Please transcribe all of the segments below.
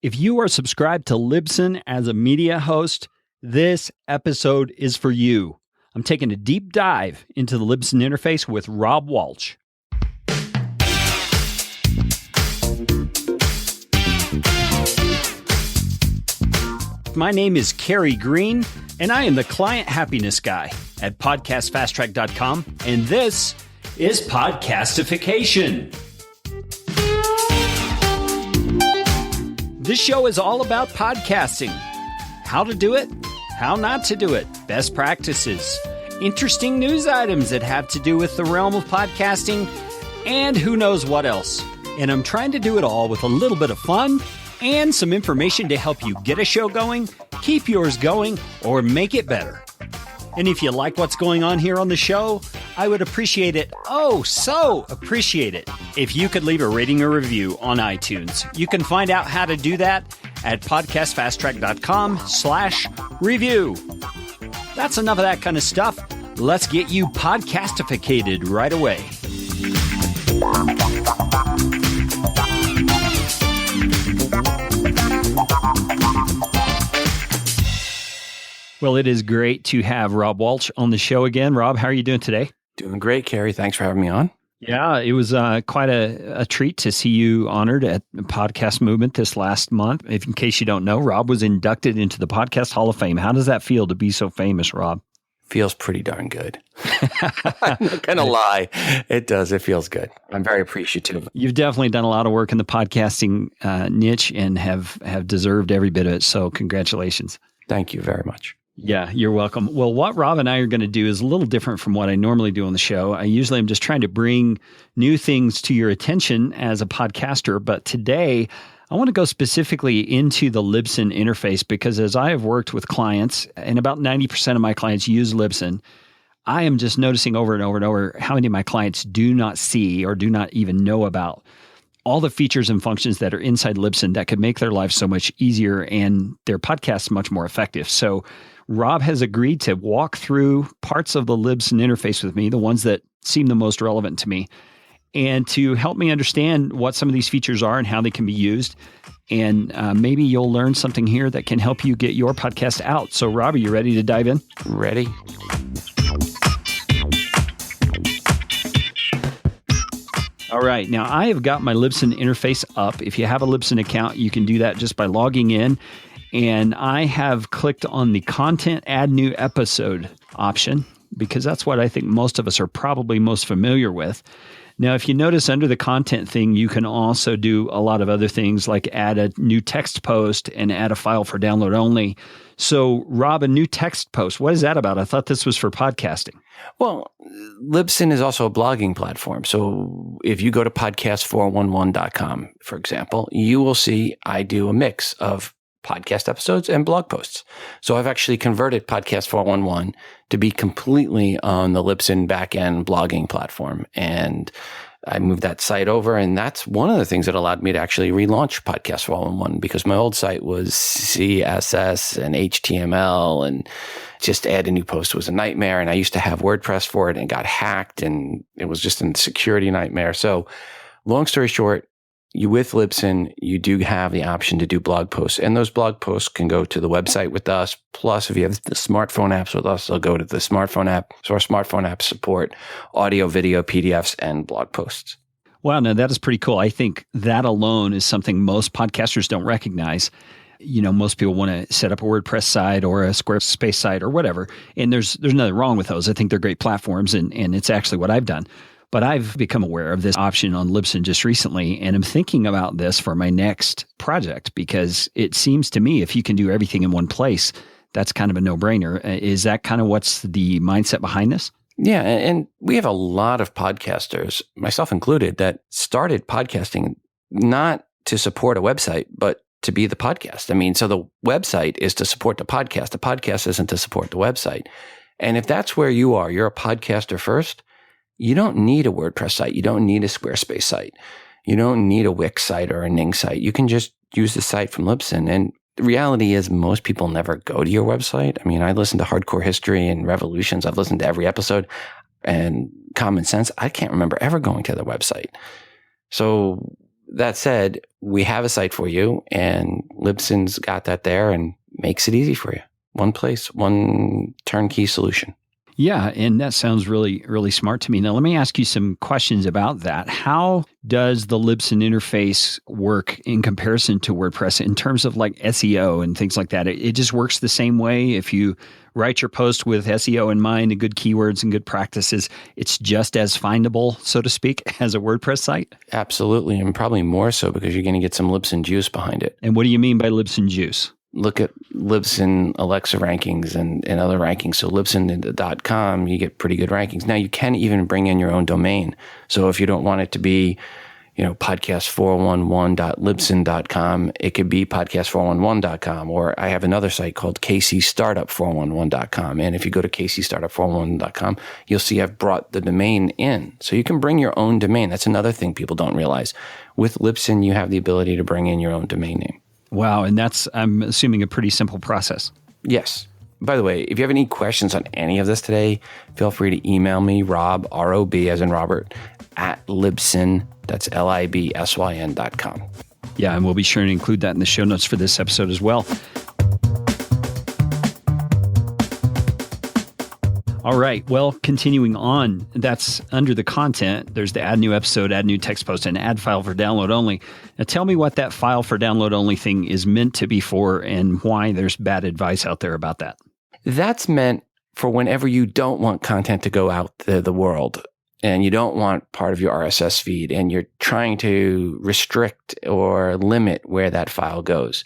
If you are subscribed to Libsyn as a media host, this episode is for you. I'm taking a deep dive into the Libsyn interface with Rob Walch. My name is Kerry Green, and I am the client happiness guy at podcastfasttrack.com, and this is Podcastification. This show is all about podcasting. How to do it, how not to do it, best practices, interesting news items that have to do with the realm of podcasting, and who knows what else. And I'm trying to do it all with a little bit of fun and some information to help you get a show going, keep yours going, or make it better. And if you like what's going on here on the show, I would appreciate it, so appreciate it, if you could leave a rating or review on iTunes. You can find out how to do that at podcastfasttrack.com/review. That's enough of that kind of stuff. Let's get you podcastificated right away. Well, it is great to have Rob Walch on the show again. Rob, how are you doing today? Doing great, Kerry. Thanks for having me on. Yeah, it was quite a treat to see you honored at the Podcast Movement this last month. If in case you don't know, Rob was inducted into the Podcast Hall of Fame. How does that feel to be so famous, Rob? Feels pretty darn good. I'm not going to lie. It does. It feels good. I'm very appreciative. You've definitely done a lot of work in the podcasting niche and have deserved every bit of it. So congratulations. Thank you very much. Yeah, you're welcome. Well, what Rob and I are going to do is a little different from what I normally do on the show. I usually am just trying to bring new things to your attention as a podcaster. But today, I want to go specifically into the Libsyn interface because as I have worked with clients, and about 90% of my clients use Libsyn, I am just noticing over and over and over how many of my clients do not see or do not even know about all the features and functions that are inside Libsyn that could make their life so much easier and their podcasts much more effective. So Rob has agreed to walk through parts of the Libsyn interface with me, the ones that seem the most relevant to me, and to help me understand what some of these features are and how they can be used. And maybe you'll learn something here that can help you get your podcast out. So Rob, are you ready to dive in? Ready. All right. Now, I have got my Libsyn interface up. If you have a Libsyn account, you can do that just by logging in. And I have clicked on the Content Add New Episode option because that's what I think most of us are probably most familiar with. Now, if you notice under the content thing, you can also do a lot of other things like add a new text post and add a file for download only. So, Rob, a new text post, what is that about? I thought this was for podcasting. Well, Libsyn is also a blogging platform. So if you go to podcast411.com, for example, you will see I do a mix of podcast episodes and blog posts. So I've actually converted Podcast 411 to be completely on the Libsyn backend blogging platform. And I moved that site over. And that's one of the things that allowed me to actually relaunch Podcast 411 because my old site was CSS and HTML and just add a new post was a nightmare. And I used to have WordPress for it and got hacked and it was just a security nightmare. So long story short, with Libsyn, you do have the option to do blog posts, and those blog posts can go to the website with us. Plus, if you have the smartphone apps with us, they'll go to the smartphone app. So our smartphone apps support audio, video, PDFs, and blog posts. Wow, now that is pretty cool. I think that alone is something most podcasters don't recognize. You know, most people want to set up a WordPress site or a Squarespace site or whatever, and there's nothing wrong with those. I think they're great platforms, and it's actually what I've done. But I've become aware of this option on Libsyn just recently, and I'm thinking about this for my next project because it seems to me if you can do everything in one place, that's kind of a no-brainer. Is that kind of what's the mindset behind this? Yeah, and we have a lot of podcasters, myself included, that started podcasting not to support a website, but to be the podcast. I mean, so the website is to support the podcast. The podcast isn't to support the website. And if that's where you are, you're a podcaster first, you don't need a WordPress site. You don't need a Squarespace site. You don't need a Wix site or a Ning site. You can just use the site from Libsyn. And the reality is most people never go to your website. I mean, I listen to Hardcore History and Revolutions. I've listened to every episode. And Common Sense, I can't remember ever going to the website. So that said, we have a site for you, and Libsyn's got that there and makes it easy for you. One place, one turnkey solution. Yeah, and that sounds really, really smart to me. Now, let me ask you some questions about that. How does the Libsyn interface work in comparison to WordPress in terms of like SEO and things like that? It just works the same way. If you write your post with SEO in mind and good keywords and good practices, it's just as findable, so to speak, as a WordPress site? Absolutely, and probably more so because you're going to get some Libsyn juice behind it. And what do you mean by Libsyn juice? Look at Libsyn Alexa rankings and other rankings. So Libsyn.com, you get pretty good rankings. Now you can even bring in your own domain. So if you don't want it to be, podcast411.libsyn.com, it could be podcast411.com. Or I have another site called kcstartup411.com. And if you go to kcstartup411.com, you'll see I've brought the domain in. So you can bring your own domain. That's another thing people don't realize. With Libsyn, you have the ability to bring in your own domain name. Wow. And that's, I'm assuming, a pretty simple process. Yes. By the way, if you have any questions on any of this today, feel free to email me, Rob, R-O-B, as in Robert, at Libsyn, that's Libsyn.com. Yeah, and we'll be sure to include that in the show notes for this episode as well. All right. Well, continuing on, that's under the content. There's the add new episode, add new text post, and add file for download only. Now, tell me what that file for download only thing is meant to be for and why there's bad advice out there about that. That's meant for whenever you don't want content to go out to the world and you don't want part of your RSS feed and you're trying to restrict or limit where that file goes.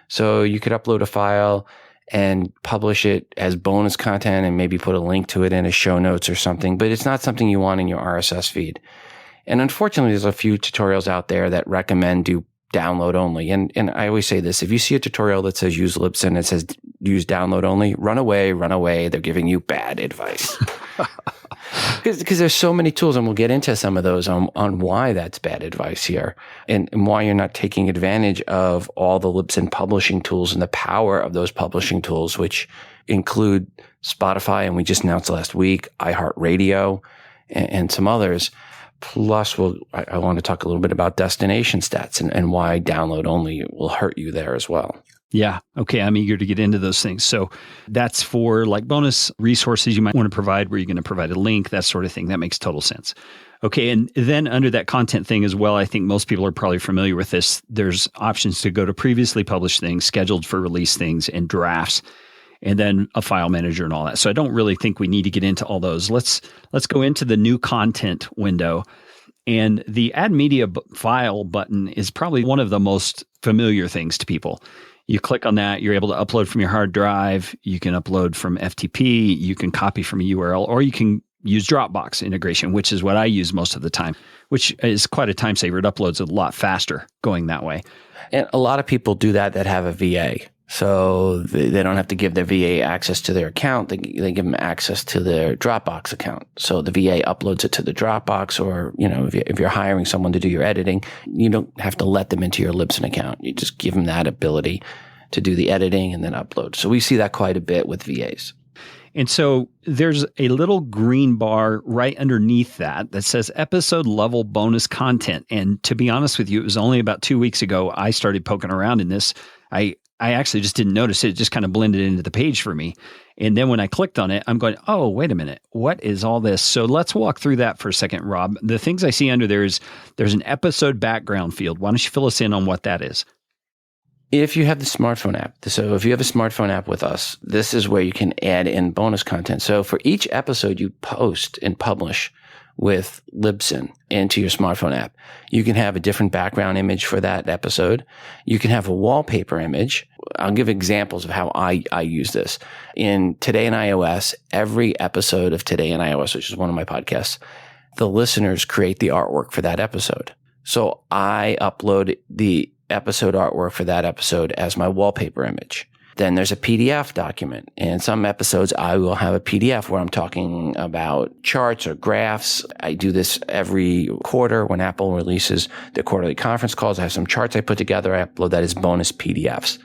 So you could upload a file and publish it as bonus content and maybe put a link to it in a show notes or something, but it's not something you want in your RSS feed. And unfortunately, there's a few tutorials out there that recommend do download only. And I always say this, if you see a tutorial that says use Libsyn, it says use download only, run away. They're giving you bad advice. Because there's so many tools, and we'll get into some of those on why that's bad advice here and why you're not taking advantage of all the Libsyn publishing tools and the power of those publishing tools, which include Spotify, and we just announced last week, iHeart Radio, and some others. Plus, I want to talk a little bit about destination stats and why download only will hurt you there as well. Yeah. Okay. I'm eager to get into those things. So that's for like bonus resources you might want to provide where you're going to provide a link, that sort of thing. That makes total sense. Okay. And then under that content thing as well, I think most people are probably familiar with this. There's options to go to previously published things, scheduled for release things, and drafts, and then a file manager and all that. So I don't really think we need to get into all those. Let's go into the new content window. And the add media file button is probably one of the most familiar things to people. You click on that, you're able to upload from your hard drive. You can upload from FTP. You can copy from a URL, or you can use Dropbox integration, which is what I use most of the time, which is quite a time saver. It uploads a lot faster going that way. And a lot of people do that have a VA. So they don't have to give their VA access to their account. They give them access to their Dropbox account. So the VA uploads it to the Dropbox, or, if you're hiring someone to do your editing, you don't have to let them into your Libsyn account. You just give them that ability to do the editing and then upload. So we see that quite a bit with VAs. And so there's a little green bar right underneath that says episode level bonus content. And to be honest with you, it was only about 2 weeks ago I started poking around in this. I actually just didn't notice it. It just kind of blended into the page for me. And then when I clicked on it, I'm going, oh, wait a minute. What is all this? So let's walk through that for a second, Rob. The things I see under there is there's an episode background field. Why don't you fill us in on what that is? If you have the smartphone app, so if you have a smartphone app with us, this is where you can add in bonus content. So for each episode you post and publish with Libsyn into your smartphone app, you can have a different background image for that episode. You can have a wallpaper image. I'll give examples of how I use this. In Today in iOS, every episode of Today in iOS, which is one of my podcasts, the listeners create the artwork for that episode. So I upload the episode artwork for that episode as my wallpaper image. Then there's a PDF document. In some episodes, I will have a PDF where I'm talking about charts or graphs. I do this every quarter when Apple releases the quarterly conference calls. I have some charts I put together. I upload that as bonus PDFs.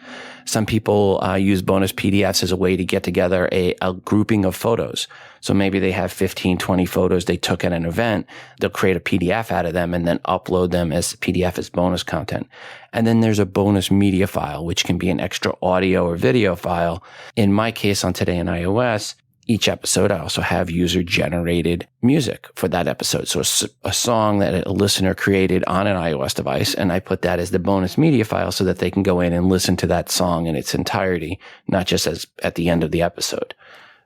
Some people use bonus PDFs as a way to get together a grouping of photos. So maybe they have 15, 20 photos they took at an event. They'll create a PDF out of them and then upload them as PDF as bonus content. And then there's a bonus media file, which can be an extra audio or video file. In my case on Today in iOS, each episode, I also have user-generated music for that episode. So a song that a listener created on an iOS device, and I put that as the bonus media file so that they can go in and listen to that song in its entirety, not just as at the end of the episode.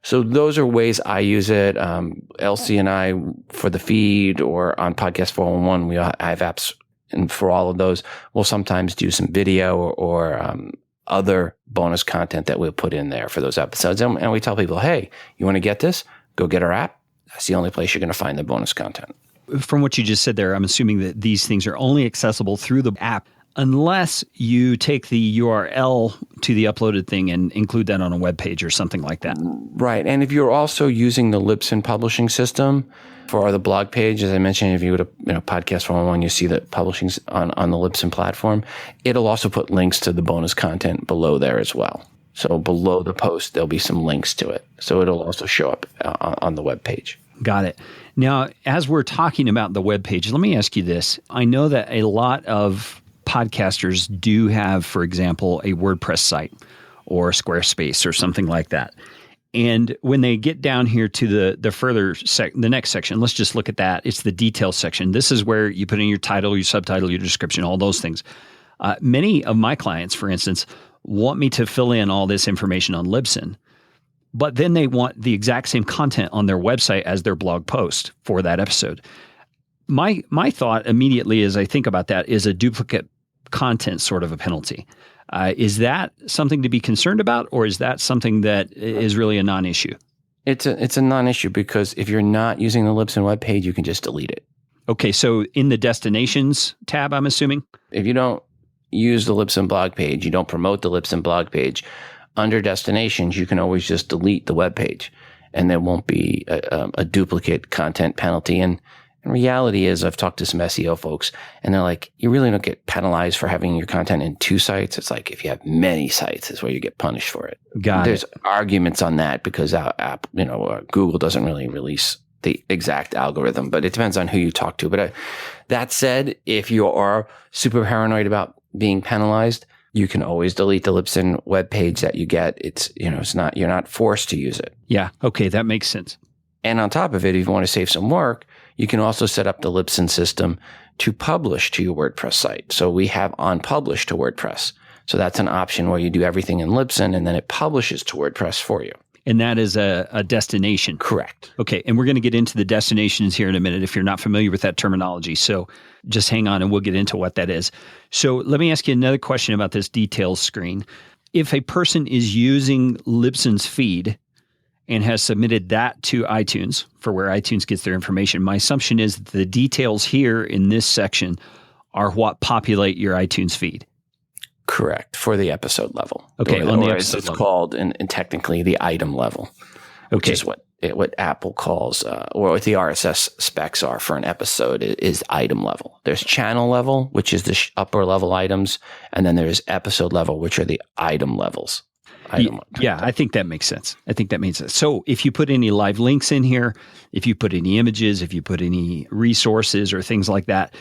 So those are ways I use it. Elsie and I, for the feed or on Podcast 411, I have apps, and for all of those, we'll sometimes do some video or other bonus content that we'll put in there for those episodes. And we tell people, hey, you want to get this? Go get our app. That's the only place you're going to find the bonus content. From what you just said there, I'm assuming that these things are only accessible through the app unless you take the URL to the uploaded thing and include that on a web page or something like that. Right. And if you're also using the Libsyn publishing system for the blog page, as I mentioned, if you go to Podcast 101, you see the publishing's on the Libsyn platform. It'll also put links to the bonus content below there as well. So below the post, there'll be some links to it. So it'll also show up on the web page. Got it. Now, as we're talking about the web page, let me ask you this. I know that a lot of podcasters do have, for example, a WordPress site or Squarespace or something like that. And when they get down here to the next section, let's just look at that. It's the details section. This is where you put in your title, your subtitle, your description, all those things. Many of my clients, for instance, want me to fill in all this information on Libsyn, but then they want the exact same content on their website as their blog post for that episode. My thought immediately as I think about that is a duplicate content sort of a penalty. Is that something to be concerned about, or is that something that is really a non-issue? It's a non-issue because if you're not using the Libsyn webpage, you can just delete it. Okay, so in the destinations tab, I'm assuming? If you don't use the Libsyn blog page, you don't promote the Libsyn blog page, under destinations, you can always just delete the webpage, and there won't be a duplicate content penalty. And reality is, I've talked to some SEO folks, and they're like, you really don't get penalized for having your content in 2 sites. It's like if you have many sites, is where you get punished for it. There's arguments on that because our app, Google doesn't really release the exact algorithm, but it depends on who you talk to. But that said, if you are super paranoid about being penalized, you can always delete the Libsyn webpage that you get. You're not forced to use it. Yeah. Okay. That makes sense. And on top of it, if you want to save some work, you can also set up the Libsyn system to publish to your WordPress site. So we have on publish to WordPress. So that's an option where you do everything in Libsyn and then it publishes to WordPress for you. And that is a destination. Correct. Okay. And we're going to get into the destinations here in a minute if you're not familiar with that terminology. So just hang on and we'll get into what that is. So let me ask you another question about this details screen. If a person is using Libsyn's feed and has submitted that to iTunes for where iTunes gets their information, my assumption is that the details here in this section are what populate your iTunes feed. Correct. For the episode level. Okay. Or on the episode it's level. called, and technically the item level, which is what Apple calls, or what the RSS specs are for an episode is item level. There's channel level, which is the upper level items. And then there's episode level, which are the item levels. Yeah, I think that makes sense. So if you put any live links in here, if you put any images, if you put any resources or things like that,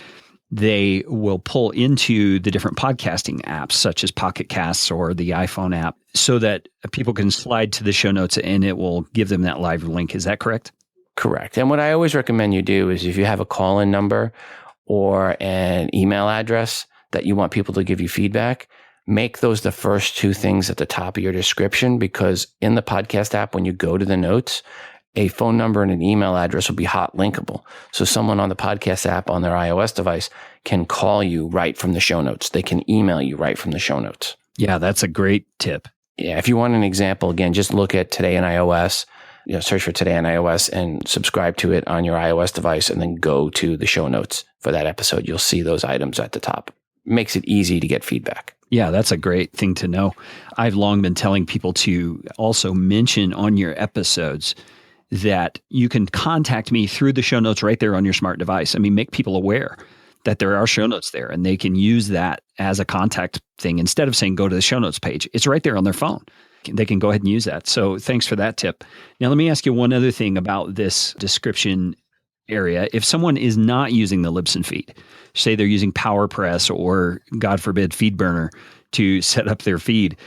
they will pull into the different podcasting apps such as Pocket Casts or the iPhone app so that people can slide to the show notes and it will give them that live link. Is that correct? Correct. And what I always recommend you do is if you have a call-in number or an email address that you want people to give you feedback, make those the first 2 things at the top of your description, because in the podcast app, when you go to the notes, a phone number and an email address will be hot linkable. So someone on the podcast app on their iOS device can call you right from the show notes. They can email you right from the show notes. Yeah, that's a great tip. Yeah, if you want an example, again, just look at Today in iOS, search for Today in iOS and subscribe to it on your iOS device and then go to the show notes for that episode. You'll see those items at the top. Makes it easy to get feedback. Yeah, that's a great thing to know. I've long been telling people to also mention on your episodes that you can contact me through the show notes right there on your smart device. I mean, make people aware that there are show notes there, and they can use that as a contact thing instead of saying go to the show notes page. It's right there on their phone. They can go ahead and use that. So thanks for that tip. Now, let me ask you one other thing about this description area. If someone is not using the Libsyn feed, say they're using PowerPress or, God forbid, FeedBurner to set up their feed,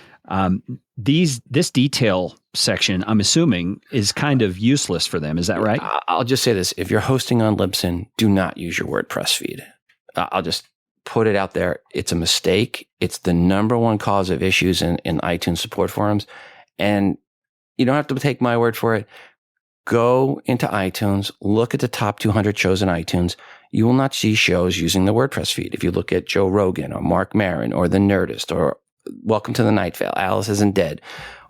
this detail section, I'm assuming, is kind of useless for them. Is that right? I'll just say this. If you're hosting on Libsyn, do not use your WordPress feed. I'll just put it out there. It's a mistake. It's the number one cause of issues in iTunes support forums. And you don't have to take my word for it. Go into iTunes, look at the top 200 shows in iTunes. You will not see shows using the WordPress feed. If you look at Joe Rogan or Mark Maron or The Nerdist or Welcome to the Night Vale, Alice Isn't Dead,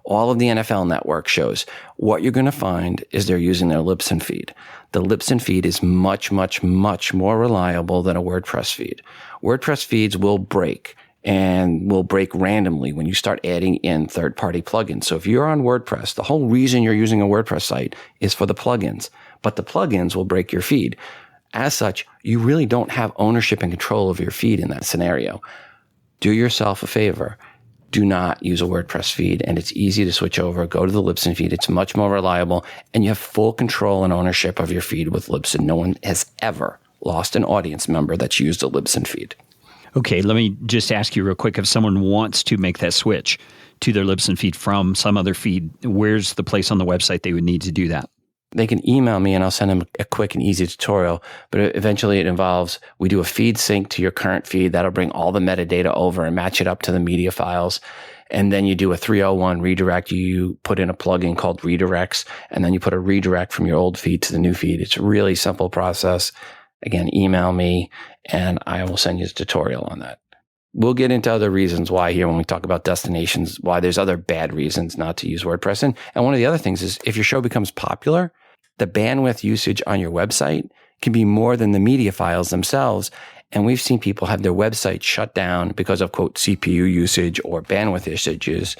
all of the NFL Network shows, what you're going to find is they're using their Libsyn feed. The Libsyn feed is much, much, much more reliable than a WordPress feed. WordPress feeds will break and will break randomly when you start adding in third-party plugins. So if you're on WordPress, the whole reason you're using a WordPress site is for the plugins, but the plugins will break your feed. As such, you really don't have ownership and control of your feed in that scenario. Do yourself a favor. Do not use a WordPress feed, and it's easy to switch over. Go to the Libsyn feed. It's much more reliable, and you have full control and ownership of your feed with Libsyn. No one has ever lost an audience member that's used a Libsyn feed. Okay, let me just ask you real quick. If someone wants to make that switch to their Libsyn feed from some other feed, where's the place on the website they would need to do that? They can email me and I'll send them a quick and easy tutorial. But eventually it involves, we do a feed sync to your current feed. That'll bring all the metadata over and match it up to the media files. And then you do a 301 redirect. You put in a plugin called redirects, and then you put a redirect from your old feed to the new feed. It's a really simple process. Again, email me and I will send you a tutorial on that. We'll get into other reasons why here when we talk about destinations, why there's other bad reasons not to use WordPress. And one of the other things is if your show becomes popular, the bandwidth usage on your website can be more than the media files themselves. And we've seen people have their website shut down because of, quote, CPU usage or bandwidth usages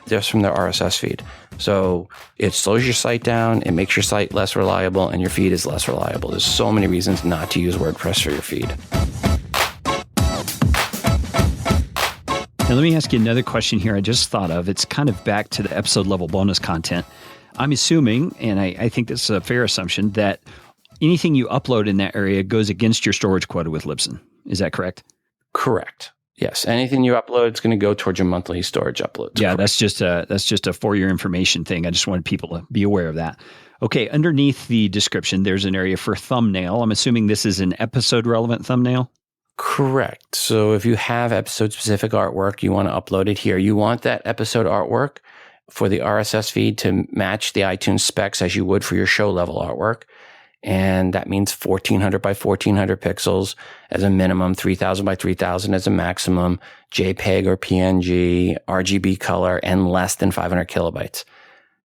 just from their RSS feed. So it slows your site down, it makes your site less reliable, and your feed is less reliable. There's so many reasons not to use WordPress for your feed. Now, let me ask you another question here I just thought of. It's kind of back to the episode level bonus content. I'm assuming, and I think this is a fair assumption, that anything you upload in that area goes against your storage quota with Libsyn. Is that correct? Correct. Yes. Anything you upload is going to go towards your monthly storage uploads. Yeah, that's just a for your information thing. I just wanted people to be aware of that. Okay, underneath the description, there's an area for thumbnail. I'm assuming this is an episode relevant thumbnail? Correct. So if you have episode specific artwork, you want to upload it here. You want that episode artwork for the RSS feed to match the iTunes specs as you would for your show level artwork. And that means 1400 by 1400 pixels as a minimum, 3000 by 3000 as a maximum, JPEG or PNG, RGB color, and less than 500 kilobytes.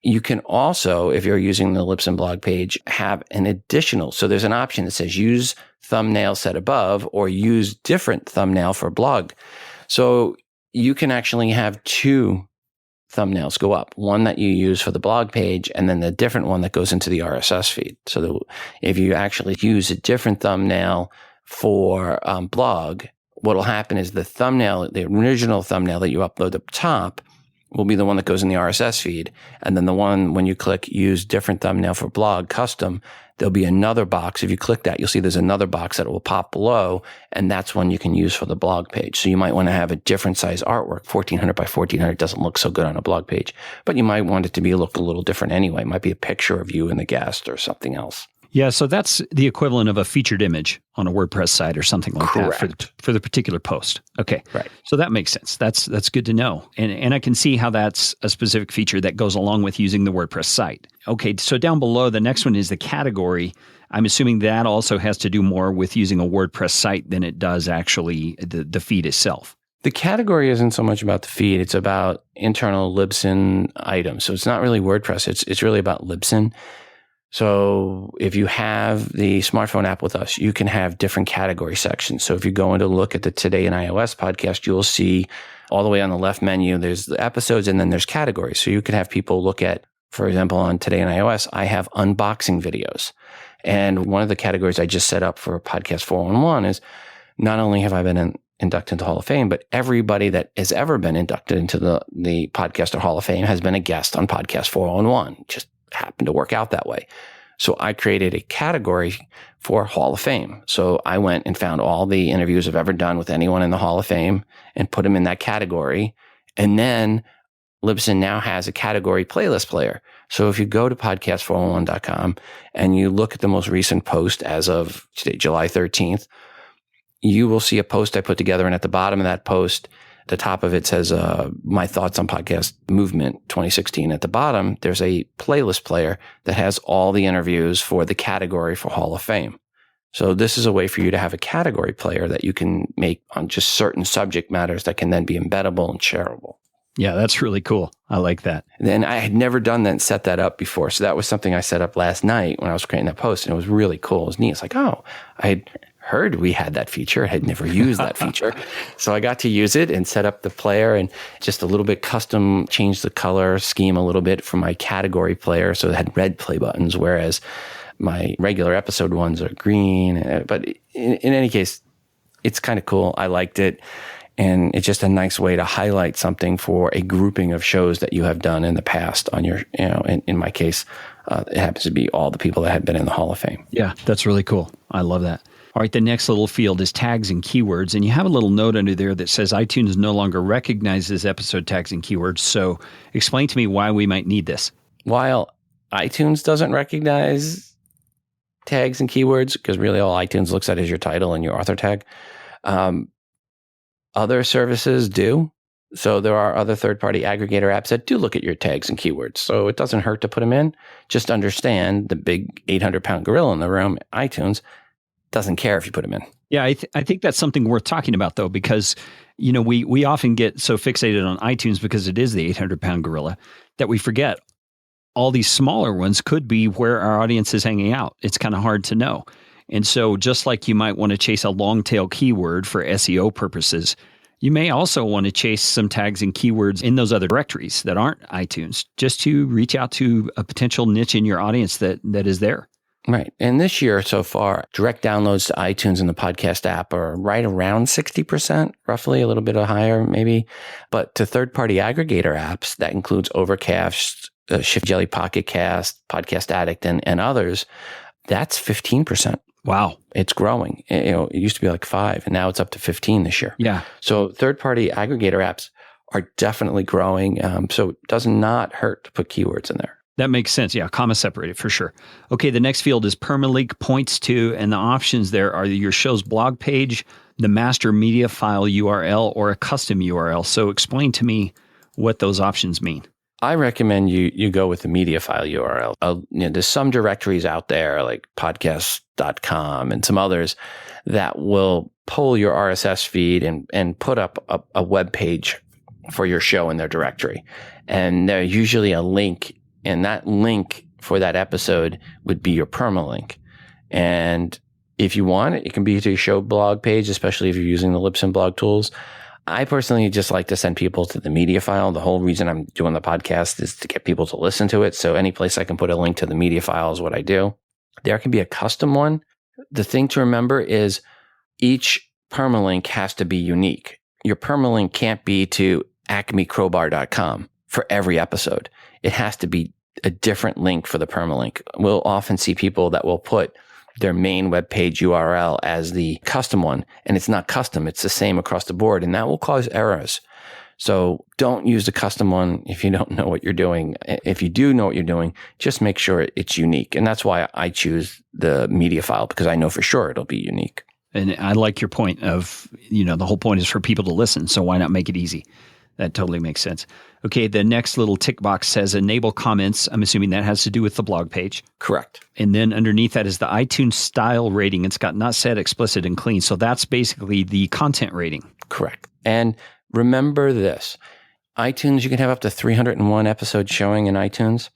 You can also, if you're using the Libsyn blog page, have an additional. So there's an option that says use thumbnail set above or use different thumbnail for blog. So you can actually have two thumbnails go up, one that you use for the blog page and then the different one that goes into the RSS feed. So if you actually use a different thumbnail for blog, what will happen is the thumbnail, the original thumbnail that you upload up top will be the one that goes in the RSS feed. And then the one, when you click use different thumbnail for blog custom, there'll be another box. If you click that, you'll see there's another box that will pop below, and that's one you can use for the blog page. So you might want to have a different size artwork. 1400 by 1400 doesn't look so good on a blog page, but you might want it to look a little different anyway. It might be a picture of you and the guest or something else. Yeah, so that's the equivalent of a featured image on a WordPress site or something like Correct. that for the particular post. Okay, right. So that makes sense. That's good to know. And I can see how that's a specific feature that goes along with using the WordPress site. Okay, so down below, the next one is the category. I'm assuming that also has to do more with using a WordPress site than it does actually the feed itself. The category isn't so much about the feed. It's about internal Libsyn items. So it's not really WordPress. It's really about Libsyn. So if you have the smartphone app with us, you can have different category sections. So if you go in to look at the Today in iOS podcast, you'll see all the way on the left menu, there's the episodes and then there's categories. So you could have people look at, for example, on Today in iOS, I have unboxing videos. And one of the categories I just set up for Podcast 411 is not only have I been inducted into the Hall of Fame, but everybody that has ever been inducted into the Podcaster Hall of Fame has been a guest on Podcast 411. Just happened to work out that way. So I created a category for Hall of Fame. So I went and found all the interviews I've ever done with anyone in the Hall of Fame and put them in that category. And then Libsyn now has a category playlist player. So if you go to podcast411.com and you look at the most recent post as of today, July 13th, you will see a post I put together. And at the bottom of that post, the top of it says, my thoughts on podcast movement 2016. At the bottom, there's a playlist player that has all the interviews for the category for Hall of Fame. So this is a way for you to have a category player that you can make on just certain subject matters that can then be embeddable and shareable. Yeah, that's really cool. I like that. And I had never done that and set that up before. So that was something I set up last night when I was creating that post. And it was really cool. It was neat. It's like, oh, I had heard we had that feature. I had never used that feature. So I got to use it and set up the player and just a little bit custom, changed the color scheme a little bit for my category player. So it had red play buttons, whereas my regular episode ones are green. But in any case, it's kind of cool. I liked it. And it's just a nice way to highlight something for a grouping of shows that you have done in the past on your, in my case, it happens to be all the people that had been in the Hall of Fame. Yeah, that's really cool. I love that. All right, the next little field is tags and keywords. And you have a little note under there that says iTunes no longer recognizes episode tags and keywords. So explain to me why we might need this. While iTunes doesn't recognize tags and keywords, because really all iTunes looks at is your title and your author tag, other services do. So there are other third-party aggregator apps that do look at your tags and keywords. So it doesn't hurt to put them in. Just understand the big 800-pound gorilla in the room, iTunes, doesn't care if you put them in. Yeah, I think that's something worth talking about, though, because we often get so fixated on iTunes because it is the 800-pound gorilla that we forget all these smaller ones could be where our audience is hanging out. It's kind of hard to know. And so just like you might want to chase a long tail keyword for SEO purposes, you may also want to chase some tags and keywords in those other directories that aren't iTunes, just to reach out to a potential niche in your audience that is there. Right. And this year so far, direct downloads to iTunes and the podcast app are right around 60%, roughly, a little bit higher maybe. But to third-party aggregator apps, that includes Overcast, Shift Jelly Pocket Cast, Podcast Addict, and others, that's 15%. Wow. It's growing. It used to be like 5, and now it's up to 15 this year. Yeah. So third-party aggregator apps are definitely growing. So it does not hurt to put keywords in there. That makes sense. Yeah, comma separated for sure. Okay, the next field is permalink points to, and the options there are your show's blog page, the master media file URL, or a custom URL. So explain to me what those options mean. I recommend you go with the media file URL. There's some directories out there like podcast.com and some others that will pull your RSS feed and put up a web page for your show in their directory. And there's usually a link, and that link for that episode would be your permalink. And if you want it can be to your show blog page, especially if you're using the Libsyn blog tools. I personally just like to send people to the media file. The whole reason I'm doing the podcast is to get people to listen to it. So any place I can put a link to the media file is what I do. There can be a custom one. The thing to remember is each permalink has to be unique. Your permalink can't be to acmecrowbar.com for every episode. It has to be a different link for the permalink. We'll often see people that will put their main web page URL as the custom one, and it's not custom. It's the same across the board, and that will cause errors. So don't use the custom one if you don't know what you're doing. If you do know what you're doing, just make sure it's unique. And that's why I choose the media file, because I know for sure it'll be unique. And I like your point of, the whole point is for people to listen. So why not make it easy? That totally makes sense. Okay, the next little tick box says enable comments. I'm assuming that has to do with the blog page. Correct. And then underneath that is the iTunes style rating. It's got not set, explicit, and clean. So that's basically the content rating. Correct. And remember this. iTunes, you can have up to 301 episodes showing in iTunes.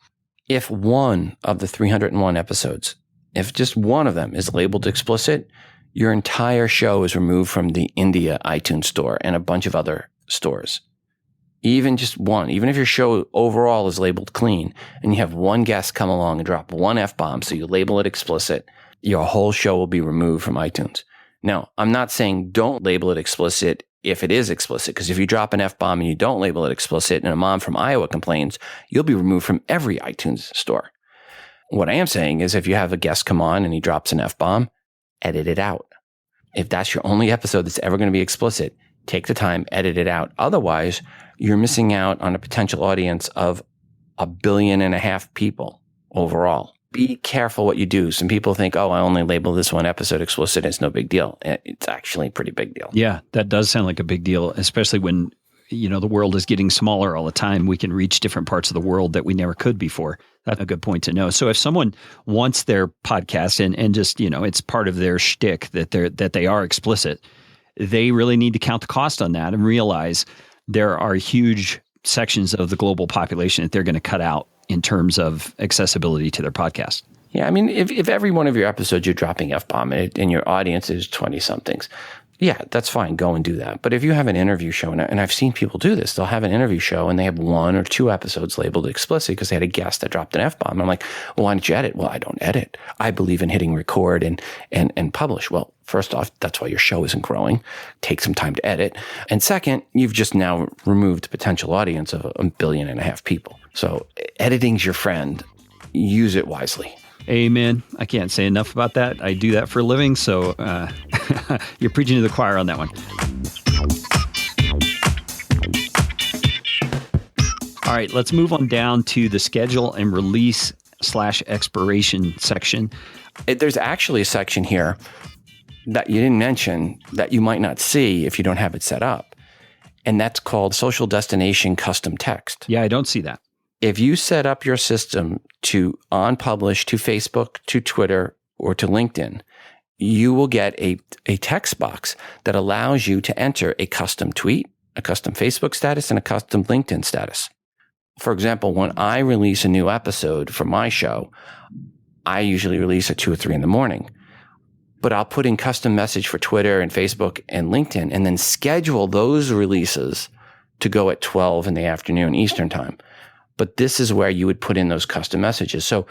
If one of the 301 episodes, if just one of them is labeled explicit, your entire show is removed from the India iTunes store and a bunch of other stores. Even just one, even if your show overall is labeled clean and you have one guest come along and drop one F-bomb, so you label it explicit, your whole show will be removed from iTunes. Now, I'm not saying don't label it explicit if it is explicit, because if you drop an F-bomb and you don't label it explicit and a mom from Iowa complains, you'll be removed from every iTunes store. What I am saying is if you have a guest come on and he drops an F-bomb, edit it out. If that's your only episode that's ever going to be explicit, take the time, edit it out. Otherwise, you're missing out on a potential audience of 1.5 billion people overall. Be careful what you do. Some people think, oh, I only label this one episode explicit. It's no big deal. It's actually a pretty big deal. Yeah, that does sound like a big deal, especially when, the world is getting smaller all the time. We can reach different parts of the world that we never could before. That's a good point to know. So if someone wants their podcast and just, it's part of their shtick that they are explicit, they really need to count the cost on that and realize there are huge sections of the global population that they're going to cut out in terms of accessibility to their podcast. Yeah, I mean, if every one of your episodes you're dropping F-bomb and your audience is 20-somethings, yeah, that's fine. Go and do that. But if you have an interview show, and I've seen people do this, they'll have an interview show and they have 1 or 2 episodes labeled explicit because they had a guest that dropped an F-bomb. I'm like, well, why don't you edit? Well, I don't edit. I believe in hitting record and publish. Well, first off, that's why your show isn't growing. Take some time to edit. And second, you've just now removed the potential audience of 1.5 billion people. So editing's your friend. Use it wisely. Amen. I can't say enough about that. I do that for a living, so you're preaching to the choir on that one. All right, let's move on down to the schedule and release /expiration section. There's actually a section here that you didn't mention that you might not see if you don't have it set up, and that's called social destination custom text. Yeah, I don't see that. If you set up your system to on-publish to Facebook, to Twitter, or to LinkedIn, you will get a text box that allows you to enter a custom tweet, a custom Facebook status, and a custom LinkedIn status. For example, when I release a new episode for my show, I usually release at 2 or 3 in the morning. But I'll put in custom message for Twitter and Facebook and LinkedIn and then schedule those releases to go at 12 in the afternoon Eastern time. But this is where you would put in those custom messages. So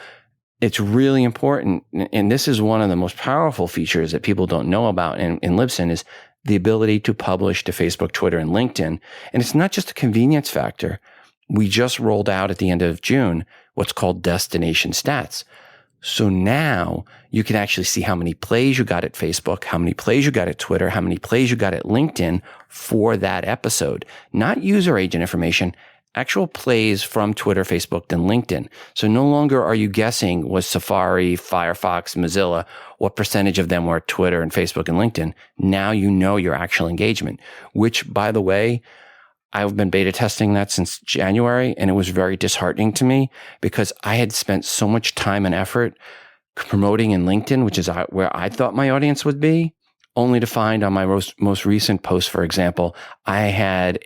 it's really important. And this is one of the most powerful features that people don't know about in Libsyn is the ability to publish to Facebook, Twitter, and LinkedIn. And it's not just a convenience factor. We just rolled out at the end of June what's called destination stats. So now you can actually see how many plays you got at Facebook, how many plays you got at Twitter, how many plays you got at LinkedIn for that episode. Not user agent information, actual plays from Twitter, Facebook, and LinkedIn. So no longer are you guessing was Safari, Firefox, Mozilla, what percentage of them were Twitter and Facebook and LinkedIn. Now you know your actual engagement, which, by the way, I've been beta testing that since January, and it was very disheartening to me because I had spent so much time and effort promoting in LinkedIn, which is where I thought my audience would be, only to find on my most recent post, for example, I had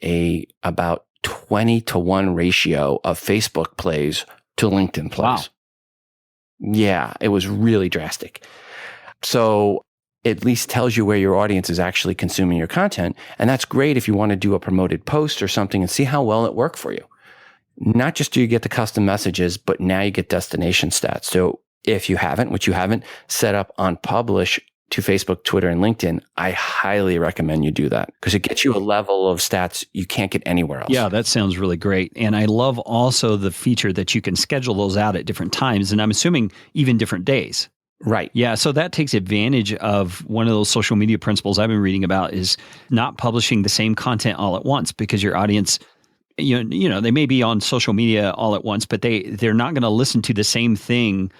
about 20-to-1 ratio of Facebook plays to LinkedIn plays. Wow. Yeah, it was really drastic. So it at least tells you where your audience is actually consuming your content. And that's great if you want to do a promoted post or something and see how well it worked for you. Not just do you get the custom messages, but now you get destination stats. So if you haven't, which you haven't, set up on publish to Facebook, Twitter, and LinkedIn, I highly recommend you do that because it gets you a level of stats you can't get anywhere else. Yeah, that sounds really great. And I love also the feature that you can schedule those out at different times. And I'm assuming even different days. Right. Yeah. So that takes advantage of one of those social media principles I've been reading about is not publishing the same content all at once because your audience, you know, they may be on social media all at once, but they're not going to listen to the same thing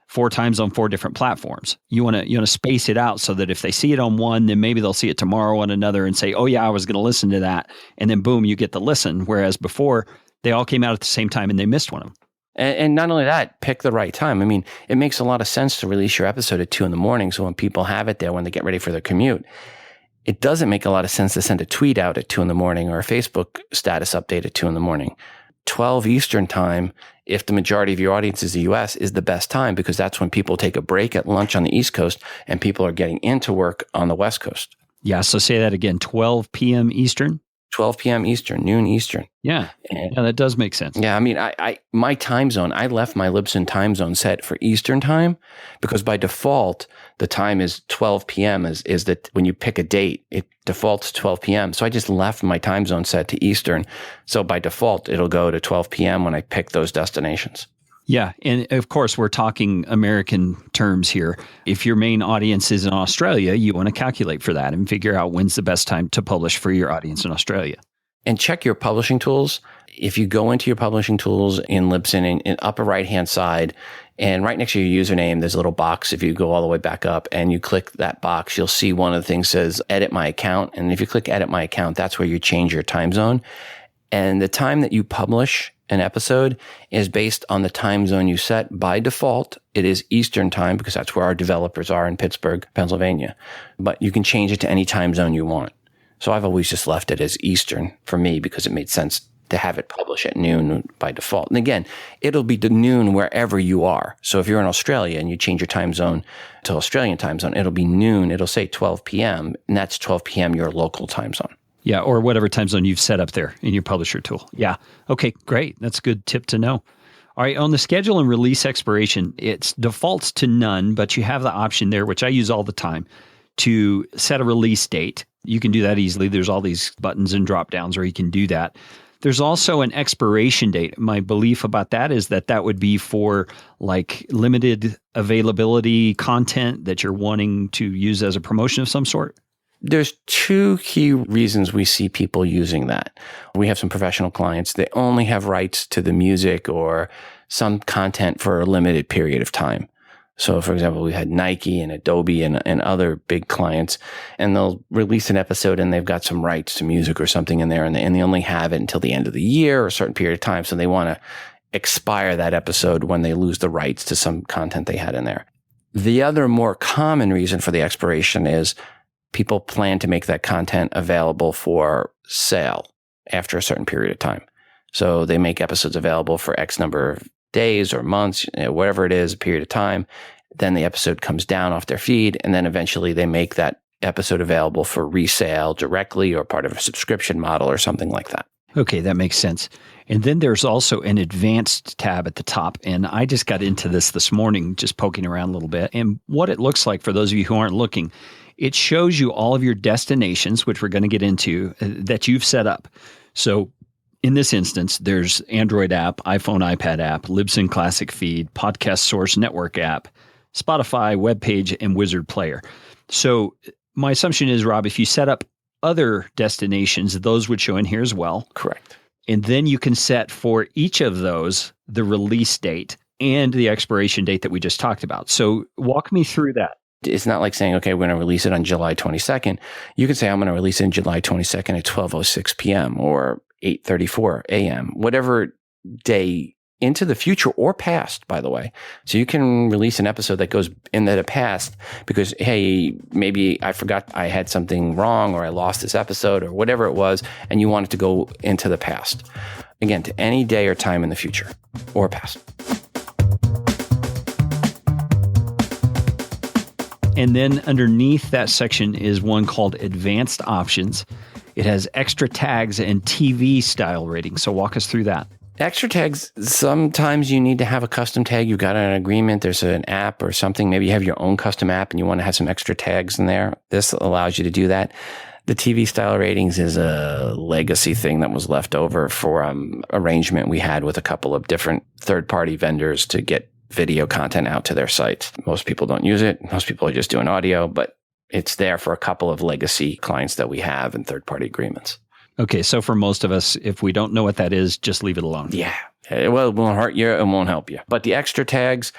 4 times on 4 different platforms. You want to space it out so that if they see it on one, then maybe they'll see it tomorrow on another and say, oh yeah, I was going to listen to that. And then boom, you get the listen. Whereas before they all came out at the same time and they missed one of them. And not only that, pick the right time. I mean, it makes a lot of sense to release your episode at 2 a.m. So when people have it there, when they get ready for their commute, it doesn't make a lot of sense to send a tweet out at 2 a.m. or a Facebook status update at 2 a.m. 12 Eastern time, if the majority of your audience is the US, is the best time because that's when people take a break at lunch on the East Coast and people are getting into work on the West Coast. Yeah. So say that again, 12 p.m. Eastern. 12 p.m. Eastern, noon Eastern. Yeah. And, Yeah, that does make sense. yeah, I mean, my time zone, I left my Libsyn time zone set for Eastern time because by default, the time is 12 p.m. is that when you pick a date, it defaults 12 p.m. So I just left my time zone set to Eastern. So by default, it'll go to 12 p.m. when I pick those destinations. Yeah. And of course, we're talking American terms here. If your main audience is in Australia, you want to calculate for that and figure out when's the best time to publish for your audience in Australia. And check your publishing tools. If you go into your publishing tools in Libsyn in upper right-hand side, and right next to your username, there's a little box. If you go all the way back up and you click that box, you'll see one of the things says edit my account. And if you click edit my account, that's where you change your time zone. And the time that you publish an episode is based on the time zone you set. By default, it is Eastern time because that's where our developers are in Pittsburgh, Pennsylvania. But you can change it to any time zone you want. So I've always just left it as Eastern for me because it made sense to have it publish at noon by default. And again, it'll be noon wherever you are. So if you're in Australia and you change your time zone to Australian time zone, it'll be noon. It'll say 12 p.m. and that's 12 p.m. your local time zone. Yeah, or whatever time zone you've set up there in your publisher tool. Yeah. Okay, great. That's a good tip to know. All right, on the schedule and release expiration, it defaults to none, but you have the option there, which I use all the time, to set a release date. You can do that easily. There's all these buttons and drop downs where you can do that. There's also an expiration date. My belief about that is that would be for like limited availability content that you're wanting to use as a promotion of some sort. There's two key reasons we see people using that. We have some professional clients. They only have rights to the music or some content for a limited period of time. So, for example, we had Nike and Adobe and other big clients, and they'll release an episode and they've got some rights to music or something in there, and they only have it until the end of the year or a certain period of time. So they want to expire that episode when they lose the rights to some content they had in there. The other more common reason for the expiration is people plan to make that content available for sale after a certain period of time. So they make episodes available for X number of days or months, whatever it is, a period of time. Then the episode comes down off their feed, and then eventually they make that episode available for resale directly or part of a subscription model or something like that. Okay, that makes sense. And then there's also an advanced tab at the top. And I just got into this morning, just poking around a little bit. And what it looks like for those of you who aren't looking, it shows you all of your destinations, which we're going to get into, that you've set up. So in this instance, there's Android app, iPhone, iPad app, Libsyn Classic Feed, Podcast Source Network app, Spotify, web page, and Wizard Player. So my assumption is, Rob, if you set up other destinations, those would show in here as well. Correct. And then you can set for each of those the release date and the expiration date that we just talked about. So walk me through that. It's not like saying, okay, we're going to release it on July 22nd. You can say, I'm going to release it on July 22nd at 12:06 p.m. or 8:34 a.m., whatever day into the future or past, by the way. So you can release an episode that goes in the past because, hey, maybe I forgot I had something wrong or I lost this episode or whatever it was, and you want it to go into the past. Again, to any day or time in the future or past. And then underneath that section is one called Advanced Options. It has extra tags and TV style ratings. So walk us through that. Extra tags, sometimes you need to have a custom tag. You've got an agreement. There's an app or something. Maybe you have your own custom app and you want to have some extra tags in there. This allows you to do that. The TV style ratings is a legacy thing that was left over for arrangement we had with a couple of different third-party vendors to get video content out to their sites. Most people don't use it. Most people are just doing audio, but it's there for a couple of legacy clients that we have in third-party agreements. Okay, so for most of us, if we don't know what that is, just leave it alone. Yeah. Well, it won't hurt you. It won't help you. But the extra tags,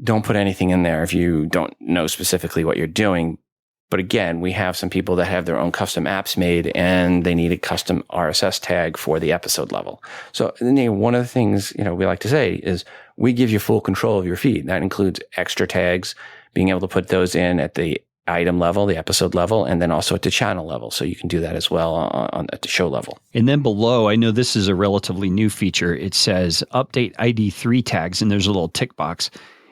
don't put anything in there if you don't know specifically what you're doing. But again, we have some people that have their own custom apps made and they need a custom RSS tag for the episode level. So one of the things we like to say is we give you full control of your feed. That includes extra tags, being able to put those in at the item level, the episode level, and then also at the channel level. So you can do that as well at the show level. And then below, I know this is a relatively new feature. It says update ID3 tags, and there's a little tick box.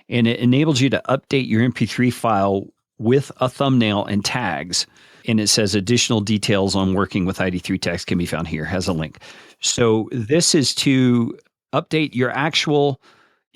And it enables you to update your MP3 file with a thumbnail and tags. And it says additional details on working with ID3 text can be found here, has a link. So this is to update your actual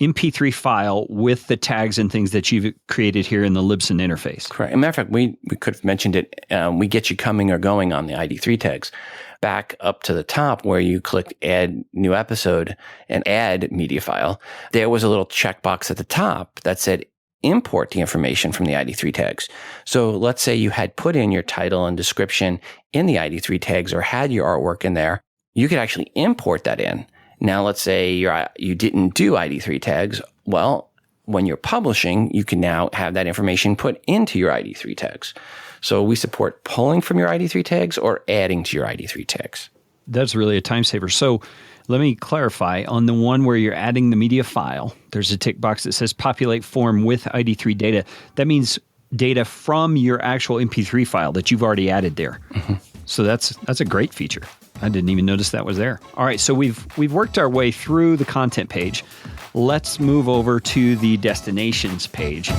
MP3 file with the tags and things that you've created here in the Libsyn interface. Correct. As a matter of fact, we could have mentioned it. We get you coming or going on the ID3 tags. Back up to the top where you clicked add new episode and add media file, there was a little checkbox at the top that said import the information from the ID3 tags. So let's say you had put in your title and description in the ID3 tags or had your artwork in there, you could actually import that in. Now, let's say you didn't do ID3 tags. Well, when you're publishing, you can now have that information put into your ID3 tags. So we support pulling from your ID3 tags or adding to your ID3 tags. That's really a time saver. So let me clarify. On the one where you're adding the media file, there's a tick box that says populate form with ID3 data. That means data from your actual MP3 file that you've already added there. Mm-hmm. So that's a great feature. I didn't even notice that was there. All right, so we've worked our way through the content page. Let's move over to the destinations page.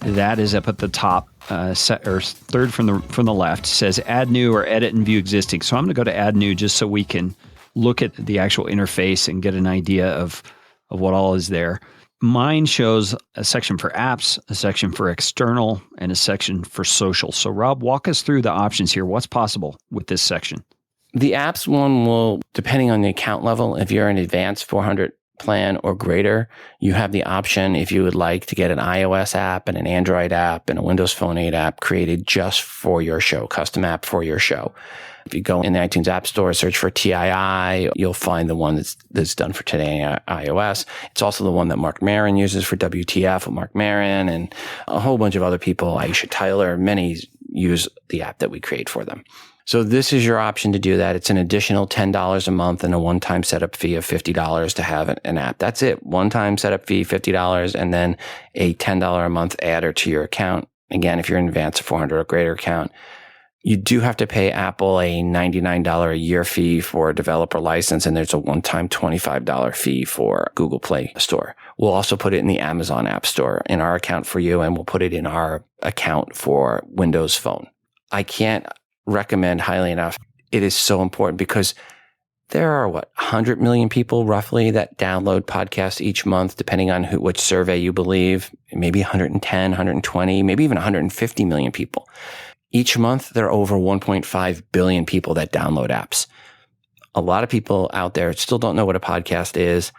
That is up at the top, third from the left. Says add new or edit and view existing. So I'm going to go to add new just so we can look at the actual interface and get an idea of what all is there. Mine shows a section for apps, a section for external, and a section for social. So Rob, walk us through the options here. What's possible with this section? The apps one will, depending on the account level, if you're an advanced 400 plan or greater, you have the option if you would like to get an iOS app and an Android app and a Windows Phone 8 app created just for your show, custom app for your show. If you go in the iTunes App Store, search for TII, you'll find the one that's done for today on iOS. It's also the one that Mark Maron uses for WTF with Mark Maron, and a whole bunch of other people, Aisha Tyler, many use the app that we create for them. So this is your option to do that. It's an additional $10 a month and a one-time setup fee of $50 to have an app. That's it. One-time setup fee, $50, and then a $10 a month adder to your account. Again, if you're in advance of 400 or greater account, you do have to pay Apple a $99 a year fee for a developer license, and there's a one-time $25 fee for Google Play Store. We'll also put it in the Amazon App Store in our account for you, and we'll put it in our account for Windows Phone. I can't recommend highly enough. It is so important because there are 100 million people roughly that download podcasts each month, depending on which survey you believe, maybe 110, 120, maybe even 150 million people. Each month, there are over 1.5 billion people that download apps. A lot of people out there still don't know what a podcast is.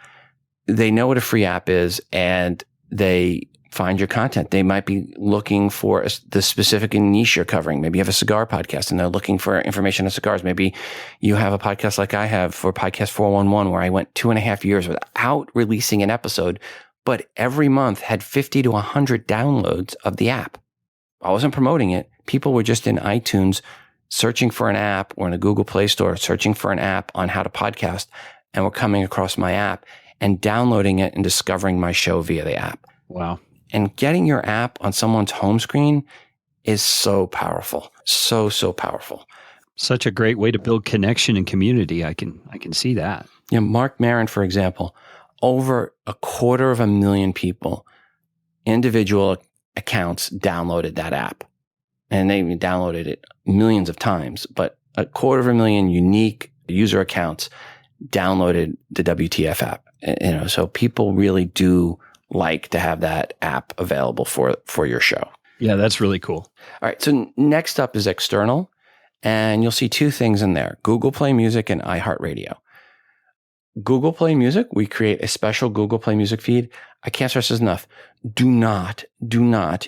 They know what a free app is, and they find your content. They might be looking for the specific niche you're covering. Maybe you have a cigar podcast and they're looking for information on cigars. Maybe you have a podcast like I have for Podcast 411, where I went 2.5 years without releasing an episode, but every month had 50 to 100 downloads of the app. I wasn't promoting it. People were just in iTunes searching for an app, or in the Google Play Store searching for an app on how to podcast, and were coming across my app and downloading it and discovering my show via the app. Wow. And getting your app on someone's home screen is so powerful. So powerful. Such a great way to build connection and community. I can see that. You know, Mark Maron, for example, over 250,000 people, individual accounts, downloaded that app. And they downloaded it millions of times, but 250,000 unique user accounts downloaded the WTF app. You know, so people really do like to have that app available for your show. Yeah, that's really cool. All right. So next up is external, and you'll see two things in there: Google Play Music and iHeart Radio. Google Play Music, we create a special Google Play Music feed. I can't stress this enough. Do not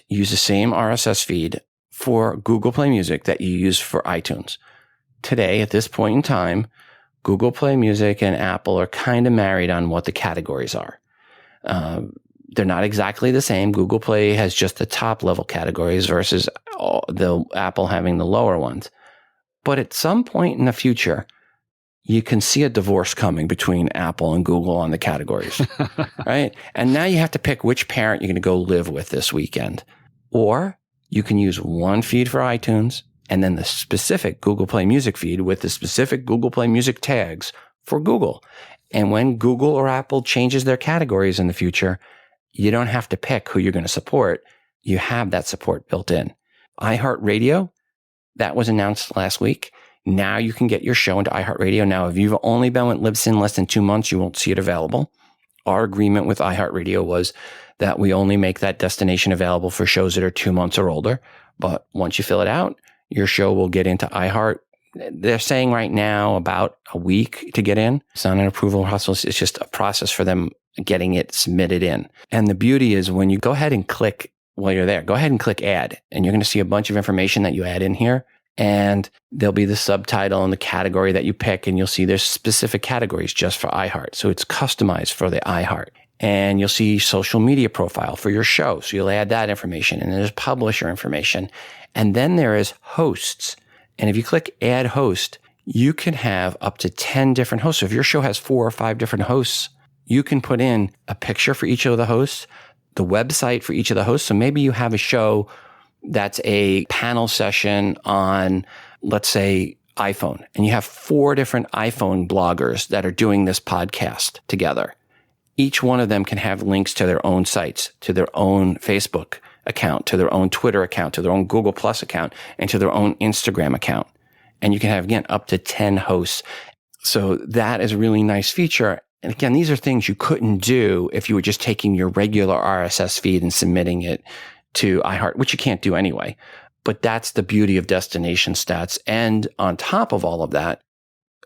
use the same RSS feed for Google Play Music that you use for iTunes. Today, at this point in time, Google Play Music and Apple are kind of married on what the categories are. They're not exactly the same. Google Play has just the top level categories versus the Apple having the lower ones. But at some point in the future, you can see a divorce coming between Apple and Google on the categories, right? And now you have to pick which parent you're going to go live with this weekend. Or you can use one feed for iTunes and then the specific Google Play Music feed with the specific Google Play Music tags for Google. And when Google or Apple changes their categories in the future, you don't have to pick who you're going to support. you have that support built in. iHeartRadio, that was announced last week. Now you can get your show into iHeartRadio. Now, if you've only been with Libsyn less than 2 months, you won't see it available. Our agreement with iHeartRadio was that we only make that destination available for shows that are 2 months or older. But once you fill it out, your show will get into iHeart. They're saying right now about a week to get in. It's not an approval process. It's just a process for them getting it submitted in. And the beauty is when you go ahead and click while you're there, go ahead and click add. And you're going to see a bunch of information that you add in here. And there'll be the subtitle and the category that you pick. And you'll see there's specific categories just for iHeart. So it's customized for the iHeart. And you'll see social media profile for your show. So you'll add that information. And there's publisher information. And then there is hosts. And if you click add host, you can have up to 10 different hosts. So if your show has 4 or 5 different hosts, you can put in a picture for each of the hosts, the website for each of the hosts. So maybe you have a show that's a panel session on, let's say, iPhone, and you have 4 different iPhone bloggers that are doing this podcast together. Each one of them can have links to their own sites, to their own Facebook account, to their own Twitter account, to their own Google Plus account, and to their own Instagram account. And you can have, again, up to 10 hosts. So that is a really nice feature. And again, these are things you couldn't do if you were just taking your regular RSS feed and submitting it to iHeart, which you can't do anyway. But that's the beauty of destination stats. And on top of all of that,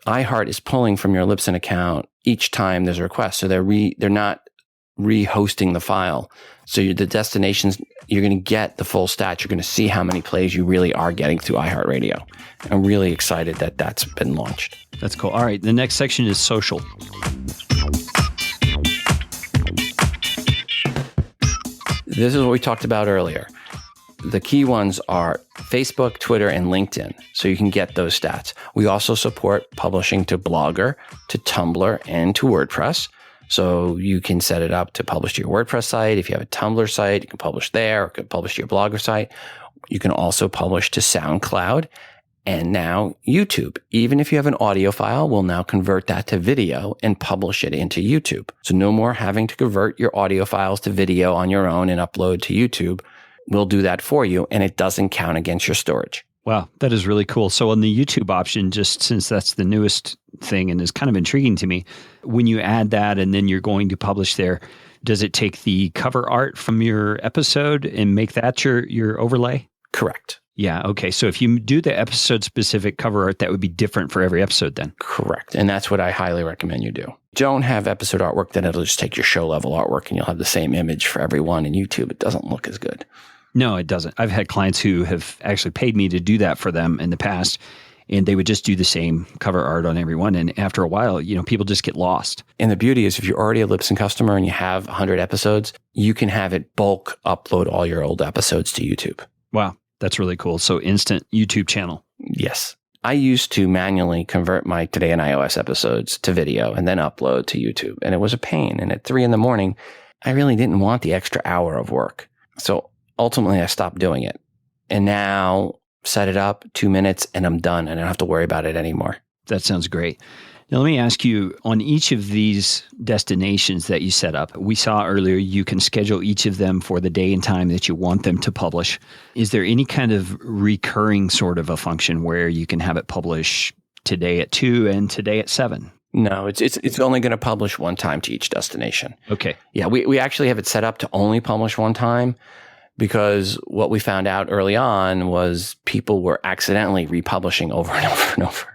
iHeart is pulling from your Libsyn account each time there's a request. So they're not re-hosting the file. So the destinations, you're going to get the full stats. You're going to see how many plays you really are getting through iHeartRadio. I'm really excited that that's been launched. That's cool. All right. The next section is social. This is what we talked about earlier. The key ones are Facebook, Twitter, and LinkedIn. So you can get those stats. We also support publishing to Blogger, to Tumblr, and to WordPress. So you can set it up to publish to your WordPress site. If you have a Tumblr site, you can publish there, or you can publish to your Blogger site. You can also publish to SoundCloud and now YouTube. Even if you have an audio file, we'll now convert that to video and publish it into YouTube. So no more having to convert your audio files to video on your own and upload to YouTube. We'll do that for you, and it doesn't count against your storage. Wow, that is really cool. So on the YouTube option, just since that's the newest thing and is kind of intriguing to me, when you add that and then you're going to publish there, does it take the cover art from your episode and make that your overlay? Correct. Yeah, okay. So if you do the episode-specific cover art, that would be different for every episode then? Correct. And that's what I highly recommend you do. Don't have episode artwork, then it'll just take your show-level artwork and you'll have the same image for everyone in YouTube. It doesn't look as good. No, it doesn't. I've had clients who have actually paid me to do that for them in the past, and they would just do the same cover art on everyone. And after a while, people just get lost. And the beauty is if you're already a Libsyn customer and you have 100 episodes, you can have it bulk upload all your old episodes to YouTube. Wow, that's really cool. So instant YouTube channel. Yes. I used to manually convert my Today in iOS episodes to video and then upload to YouTube. And it was a pain. And at 3 a.m, I really didn't want the extra hour of work. So ultimately, I stopped doing it. And now set it up 2 minutes and I'm done. And I don't have to worry about it anymore. That sounds great. Now, let me ask you, on each of these destinations that you set up, we saw earlier you can schedule each of them for the day and time that you want them to publish. Is there any kind of recurring sort of a function where you can have it publish today at 2 and today at 7? No, it's only going to publish one time to each destination. Okay. Yeah, we actually have it set up to only publish one time because what we found out early on was people were accidentally republishing over and over and over.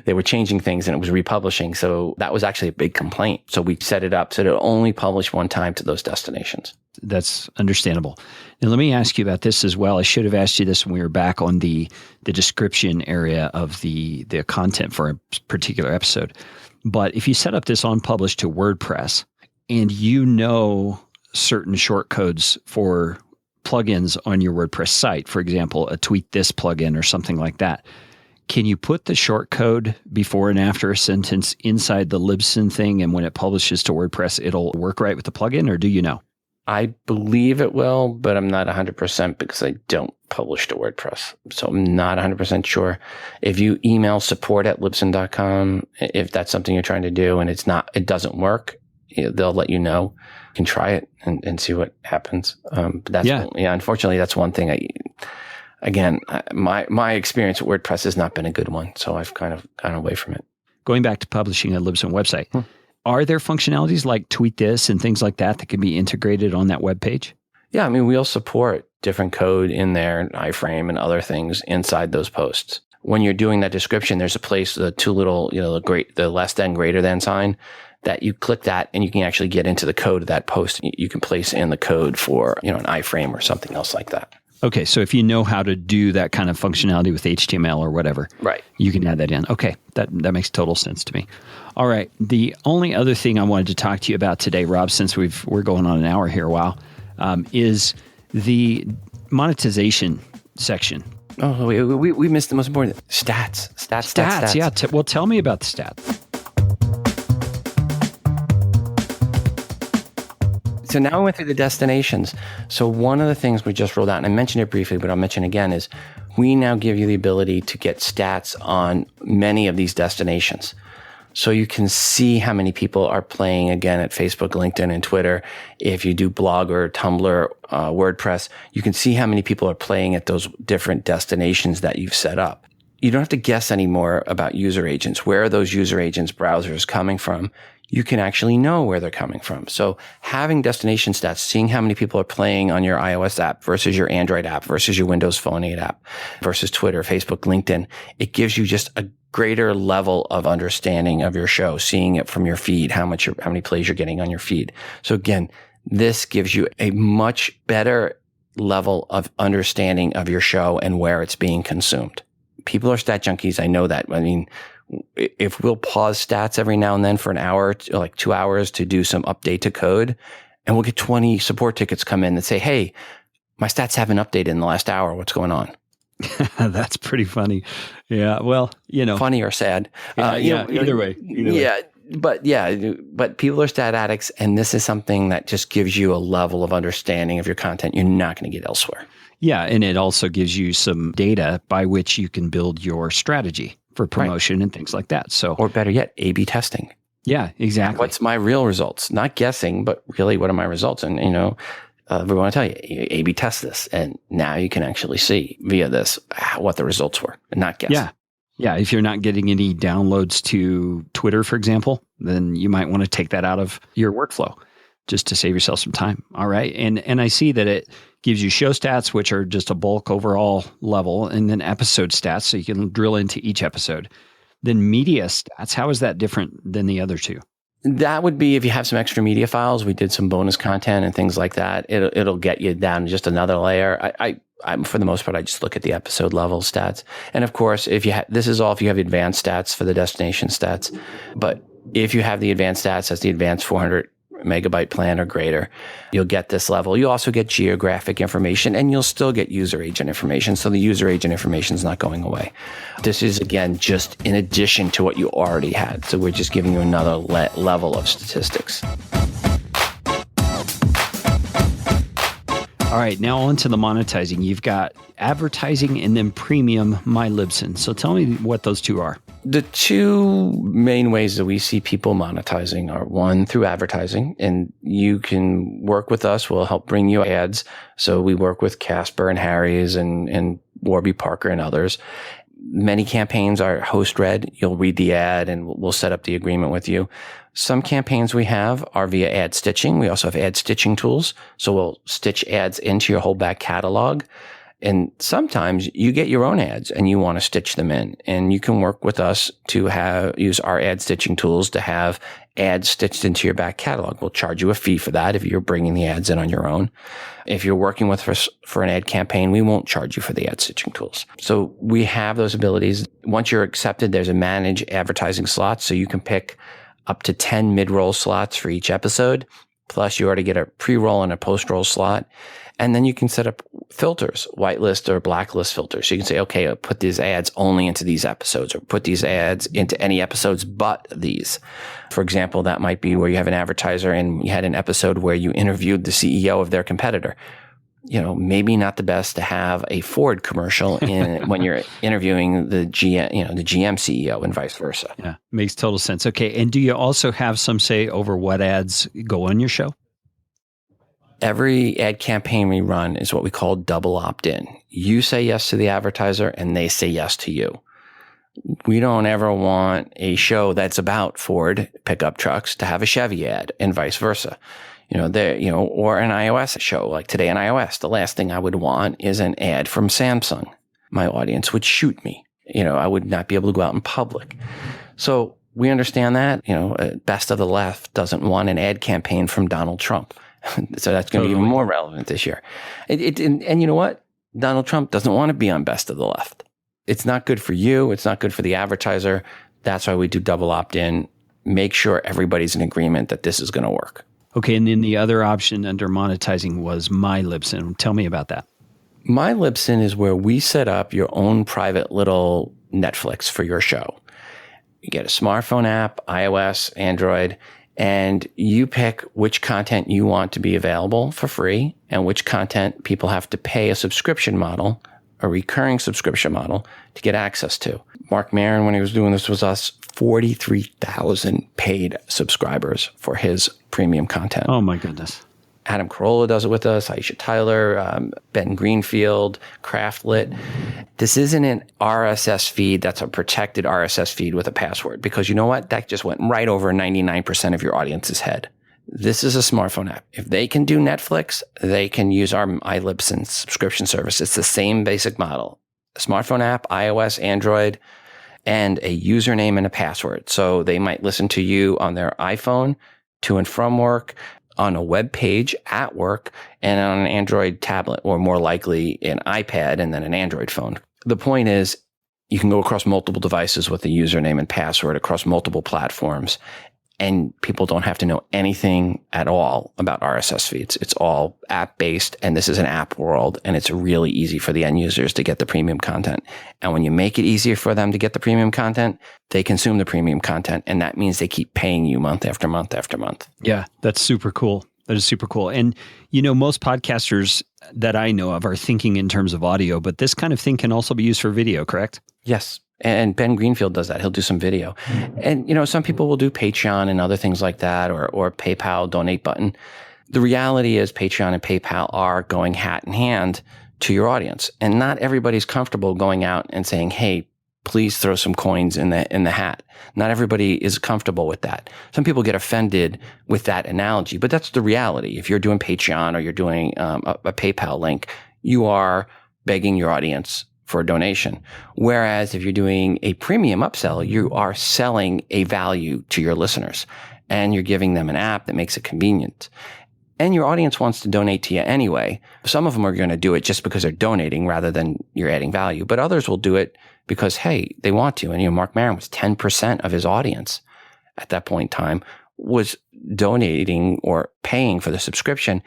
They were changing things and it was republishing. So that was actually a big complaint. So we set it up so that it'll only publish one time to those destinations. That's understandable. Now, let me ask you about this as well. I should have asked you this when we were back on the description area of the content for a particular episode. But if you set up this on publish to WordPress and certain short codes for plugins on your WordPress site, for example, a tweet this plugin or something like that, can you put the short code before and after a sentence inside the Libsyn thing, and when it publishes to WordPress, it'll work right with the plugin, or do you know? I believe it will, but I'm not 100% because I don't publish to WordPress. So I'm not 100% sure. If you email support@libsyn.com, if that's something you're trying to do and it doesn't work, they'll let you know. can try it and see what happens. But that's, unfortunately, that's one thing my experience with WordPress has not been a good one. So I've kind of gone away from it. Going back to publishing a Libsyn website, are there functionalities like tweet this and things like that can be integrated on that web page? Yeah, I mean, we'll support different code in there, and iframe and other things inside those posts. When you're doing that description, there's a place, the two little, the less than greater than sign, that you click that and you can actually get into the code of that post. You can place in the code for, an iframe or something else like that. Okay, so if you know how to do that kind of functionality with HTML or whatever, right, you can add that in. Okay, that makes total sense to me. All right, the only other thing I wanted to talk to you about today, Rob, since we're going on an hour here a while, is the monetization section. Oh, we missed the most important stats. Yeah, well, tell me about the stats. So now we went through the destinations. So one of the things we just rolled out, and I mentioned it briefly, but I'll mention again, is we now give you the ability to get stats on many of these destinations. So you can see how many people are playing again at Facebook, LinkedIn, and Twitter. If you do Blogger, Tumblr, WordPress, you can see how many people are playing at those different destinations that you've set up. You don't have to guess anymore about user agents. Where are those user agents browsers coming from? You can actually know where they're coming from. So having destination stats, seeing how many people are playing on your iOS app versus your Android app versus your Windows Phone 8 app versus Twitter, Facebook, LinkedIn, it gives you just a greater level of understanding of your show, seeing it from your feed, how many plays you're getting on your feed. So again, this gives you a much better level of understanding of your show and where it's being consumed. People are stat junkies. I know that. I mean, if we'll pause stats every now and then for an hour, like 2 hours to do some update to code, and we'll get 20 support tickets come in that say, hey, my stats haven't updated in the last hour. What's going on? That's pretty funny. Yeah. Well, funny or sad. Either way. But people are stat addicts, and this is something that just gives you a level of understanding of your content you're not going to get elsewhere. Yeah. And it also gives you some data by which you can build your strategy for promotion and things like that. So, or better yet, A/B testing. Yeah, exactly. What's my real results? Not guessing, but really, what are my results? And we want to tell you, A/B test this, and now you can actually see via this what the results were, and not guess. Yeah. If you're not getting any downloads to Twitter, for example, then you might want to take that out of your workflow just to save yourself some time. All right, and I see that it gives you show stats, which are just a bulk overall level, and then episode stats, so you can drill into each episode. Then media stats, how is that different than the other two? That would be if you have some extra media files. We did some bonus content and things like that. It'll get you down just another layer. I'm for the most part, I just look at the episode level stats. And of course, this is all if you have advanced stats for the destination stats. But if you have the advanced stats, that's the advanced 400 megabyte plan or greater, you'll get this level. You also get geographic information, and you'll still get user agent information. So the user agent information is not going away. This is, again, just in addition to what you already had. So we're just giving you another level of statistics. All right, now on to the monetizing. You've got advertising and then premium My Libsyn. So tell me what those two are. The two main ways that we see people monetizing are, one, through advertising, and you can work with us. We'll help bring you ads. So we work with Casper and Harry's and Warby Parker and others. Many campaigns are host read. You'll read the ad and we'll set up the agreement with you. Some campaigns we have are via ad stitching. We also have ad stitching tools. So we'll stitch ads into your whole back catalog. And sometimes you get your own ads and you want to stitch them in, and you can work with us to use our ad stitching tools to have ads stitched into your back catalog. We'll charge you a fee for that if you're bringing the ads in on your own. If you're working with us for an ad campaign, we won't charge you for the ad stitching tools. So we have those abilities. Once you're accepted, there's a manage advertising slot. So you can pick up to 10 mid-roll slots for each episode. Plus you already get a pre-roll and a post-roll slot. And then you can set up filters, whitelist or blacklist filters. So you can say, okay, I'll put these ads only into these episodes, or put these ads into any episodes but these. For example, that might be where you have an advertiser and you had an episode where you interviewed the CEO of their competitor. Maybe not the best to have a Ford commercial when you're interviewing the GM, the GM CEO, and vice versa. Yeah, makes total sense. Okay, and do you also have some say over what ads go on your show? Every ad campaign we run is what we call double opt-in. You say yes to the advertiser and they say yes to you. We don't ever want a show that's about Ford pickup trucks to have a Chevy ad and vice versa. Or an iOS show like Today on iOS. The last thing I would want is an ad from Samsung. My audience would shoot me. I would not be able to go out in public. So we understand that, Best of the Left doesn't want an ad campaign from Donald Trump. So that's going to be even more relevant this year. And you know what? Donald Trump doesn't want to be on Best of the Left. It's not good for you. It's not good for the advertiser. That's why we do double opt-in. Make sure everybody's in agreement that this is going to work. Okay, and then the other option under monetizing was My Libsyn. Tell me about that. My Libsyn is where we set up your own private little Netflix for your show. You get a smartphone app, iOS, Android, and you pick which content you want to be available for free and which content people have to pay a subscription model, a recurring subscription model, to get access to. Mark Maron, when he was doing this with us, 43,000 paid subscribers for his premium content. Oh, my goodness. Adam Carolla does it with us, Aisha Tyler, Ben Greenfield, Craftlit. This isn't an RSS feed that's a protected RSS feed with a password, because you know what? That just went right over 99% of your audience's head. This is a smartphone app. If they can do Netflix, they can use our iLibsyn subscription service. It's the same basic model. A smartphone app, iOS, Android, and a username and a password. So they might listen to you on their iPhone to and from work, on a web page at work, and on an Android tablet, or more likely an iPad and then an Android phone. The point is, you can go across multiple devices with a username and password across multiple platforms, and people don't have to know anything at all about RSS feeds. It's all app-based, and this is an app world, and it's really easy for the end users to get the premium content. And when you make it easier for them to get the premium content, they consume the premium content, and that means they keep paying you month after month after month. Yeah, that's super cool. That is super cool. And, most podcasters that I know of are thinking in terms of audio, but this kind of thing can also be used for video, correct? Yes. And Ben Greenfield does that. He'll do some video. And, some people will do Patreon and other things like that, or PayPal donate button. The reality is Patreon and PayPal are going hat in hand to your audience. And not everybody's comfortable going out and saying, hey, please throw some coins in the hat. Not everybody is comfortable with that. Some people get offended with that analogy, but that's the reality. If you're doing Patreon or you're doing a PayPal link, you are begging your audience for a donation. Whereas if you're doing a premium upsell, you are selling a value to your listeners, and you're giving them an app that makes it convenient. And your audience wants to donate to you anyway. Some of them are going to do it just because they're donating rather than you're adding value. But others will do it because, hey, they want to. And, Mark Maron was 10% of his audience at that point in time was donating or paying for the subscription.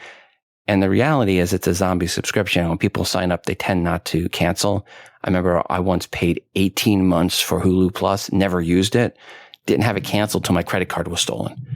And the reality is it's a zombie subscription. When people sign up, they tend not to cancel. I remember I once paid 18 months for Hulu Plus, never used it, didn't have it canceled till my credit card was stolen.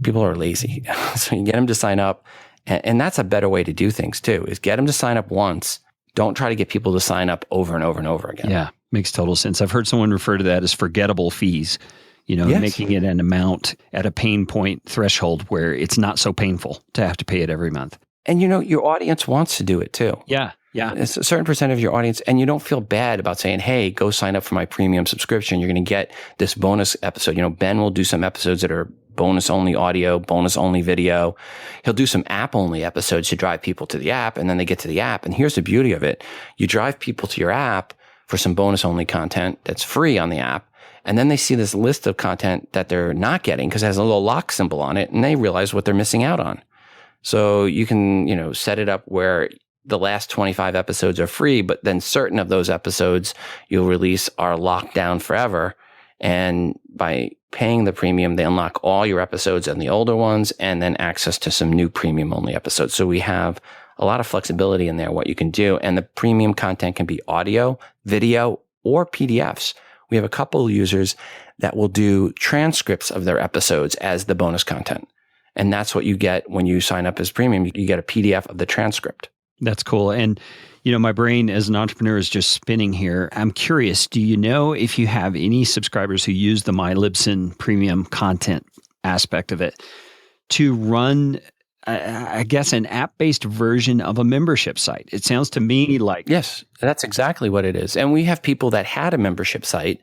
People are lazy. So you get them to sign up. And that's a better way to do things too, is get them to sign up once. Don't try to get people to sign up over and over and over again. Yeah, makes total sense. I've heard someone refer to that as forgettable fees, Yes. making it an amount at a pain point threshold where it's not so painful to have to pay it every month. And your audience wants to do it too. Yeah. It's a certain percent of your audience, and you don't feel bad about saying, hey, go sign up for my premium subscription. You're going to get this bonus episode. Ben will do some episodes that are bonus only audio, bonus only video. He'll do some app only episodes to drive people to the app, and then they get to the app. And here's the beauty of it. You drive people to your app for some bonus only content that's free on the app. And then they see this list of content that they're not getting because it has a little lock symbol on it, and they realize what they're missing out on. So you can, set it up where the last 25 episodes are free, but then certain of those episodes you'll release are locked down forever. And by paying the premium, they unlock all your episodes and the older ones, and then access to some new premium only episodes. So we have a lot of flexibility in there, what you can do. And the premium content can be audio, video, or PDFs. We have a couple users that will do transcripts of their episodes as the bonus content. And that's what you get when you sign up as premium. You get a PDF of the transcript. That's cool. And, my brain as an entrepreneur is just spinning here. I'm curious, do you know if you have any subscribers who use the My Libsyn premium content aspect of it to run I guess, an app-based version of a membership site. It sounds to me like... Yes, that's exactly what it is. And we have people that had a membership site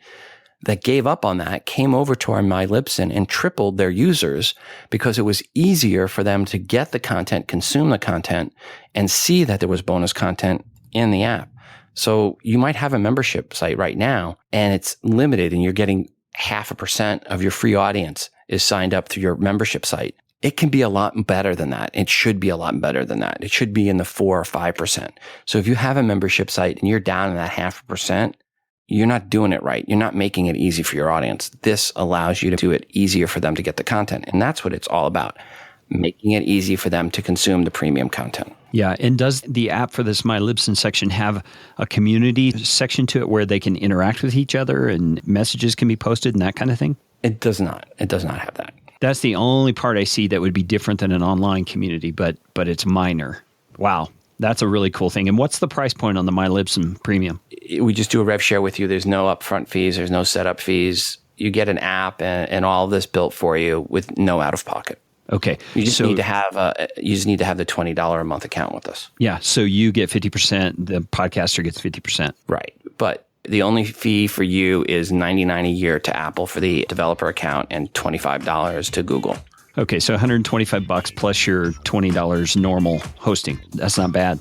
that gave up on that, came over to our My Libsyn and tripled their users because it was easier for them to get the content, consume the content, and see that there was bonus content in the app. So you might have a membership site right now and it's limited and you're getting 0.5% of your free audience is signed up through your membership site. It can be a lot better than that. It should be a lot better than that. It should be in the 4 or 5%. So if you have a membership site and you're down in that 0.5%, you're not doing it right. You're not making it easy for your audience. This allows you to do it easier for them to get the content. And that's what it's all about, making it easy for them to consume the premium content. Yeah. And does the app for this My Libsyn section have a community section to it where they can interact with each other and messages can be posted and that kind of thing? It does not. It does not have that. That's the only part I see that would be different than an online community, but it's minor. Wow. That's a really cool thing. And what's the price point on the My Libsyn Premium? We just do a rev share with you. There's no upfront fees. There's no setup fees. You get an app and all of this built for you with no out of pocket. Okay. You just need to have the $20 a month account with us. Yeah. So you get 50%. The podcaster gets 50%. Right. But the only fee for you is $99 a year to Apple for the developer account and $25 to Google. Okay, so $125 plus your $20 normal hosting. That's not bad.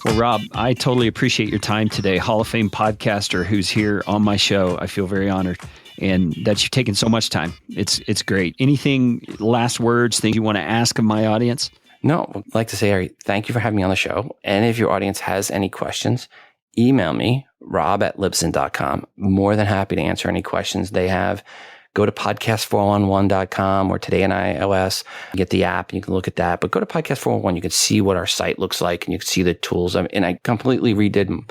Well, Rob, I totally appreciate your time today. Hall of Fame podcaster who's here on my show. I feel very honored and that you've taken so much time. It's great. Anything, last words, things you want to ask of my audience? No, I'd like to say, Harry, thank you for having me on the show. And if your audience has any questions, email me, rob@libsyn.com. More than happy to answer any questions they have. Go to podcast411.com or Today in iOS. Get the app and you can look at that. But go to Podcast 411. You can see what our site looks like and you can see the tools. And I completely redid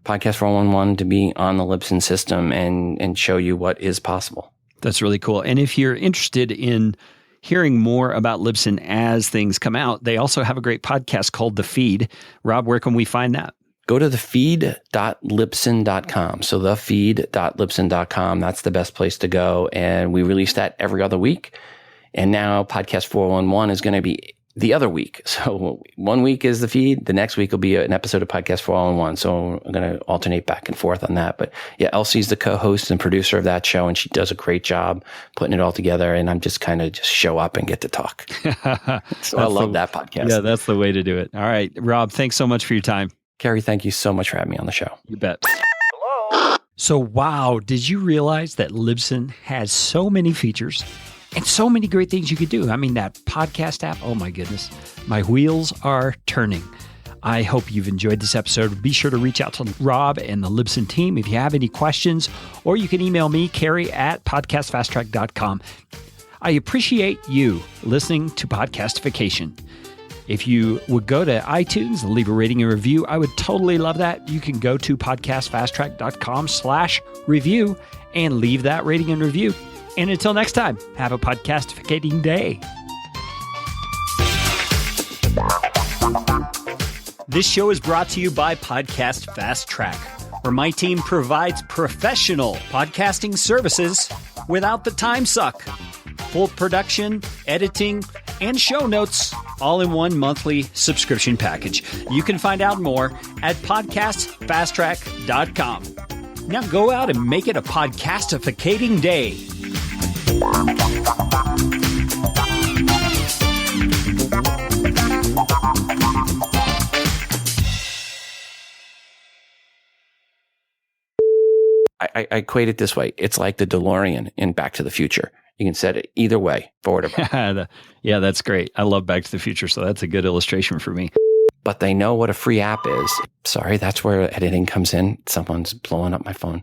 Podcast 411 to be on the Libsyn system and show you what is possible. That's really cool. And if you're interested in hearing more about Libsyn as things come out, they also have a great podcast called The Feed. Rob, where can we find that? Go to thefeed.libsyn.com. So thefeed.libsyn.com. That's the best place to go. And we release that every other week. And now Podcast 411 is going to be the other week. So 1 week is the feed. The next week will be an episode of Podcast 411. So I'm going to alternate back and forth on that. But yeah, Elsie's the co-host and producer of that show, and she does a great job putting it all together. And I'm just kind of just show up and get to talk. So I love that podcast. Yeah, that's the way to do it. All right, Rob, thanks so much for your time. Gary, thank you so much for having me on the show. You bet. Hello. So, wow, did you realize that Libsyn has so many features and so many great things you could do? I mean, that podcast app, oh my goodness, my wheels are turning. I hope you've enjoyed this episode. Be sure to reach out to Rob and the Libsyn team if you have any questions, or you can email me, Carrie@podcastfasttrack.com. I appreciate you listening to Podcastification. If you would go to iTunes and leave a rating and review, I would totally love that. You can go to podcastfasttrack.com/review and leave that rating and review. And until next time, have a podcastificating day. This show is brought to you by Podcast Fast Track, where my team provides professional podcasting services without the time suck. Full production, editing, and show notes all in one monthly subscription package. You can find out more at podcastfasttrack.com. Now go out and make it a podcastificating day. I equate it this way. It's like the DeLorean in Back to the Future. You can set it either way, forward or back. Yeah, that's great. I love Back to the Future, so that's a good illustration for me. But they know what a free app is. Sorry, that's where editing comes in. Someone's blowing up my phone.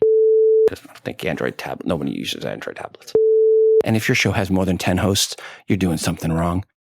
I think Android tablet. Nobody uses Android tablets. And if your show has more than 10 hosts, you're doing something wrong.